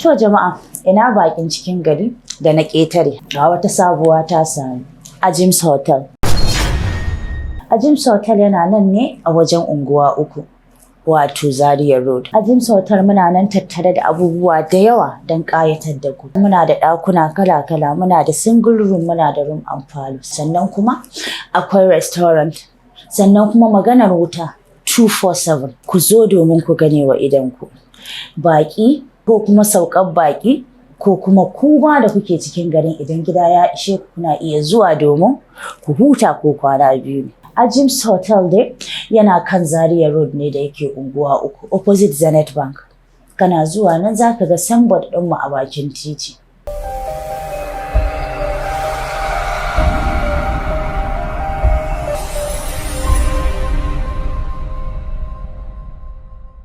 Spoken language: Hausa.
To jama'a, ina bakin cikin gari da na ƙetare. Ga wata sabuwa ta sami. AJIMS Hotel. AJIMS Hotel yana nan ne a wajen unguwa 3, wato Zaria Road. AJIMS Hotel muna nan tattare da abubuwa da yawa don ƙayatar da ku. Muna da ɗakuna kala-kala, muna da single room, muna da room and parlour. Sannan kuma akwai restaurant. Sannan kuma maganar wuta 247. Ku zo domin ku gane wa idanku. Baƙi ko kuma saukan baƙi ko kuma kuma da kuke cikin garin idan gida ya ishe ku kuna iya zuwa domin ku huta ko kwana 2 ne. AJIMS Hotel dai yana kan Zaria Road ne da yake unguwa 3 opposite Zenith Bank. Kana zuwa nan zaka ga signboard ɗinmu a bakin titi.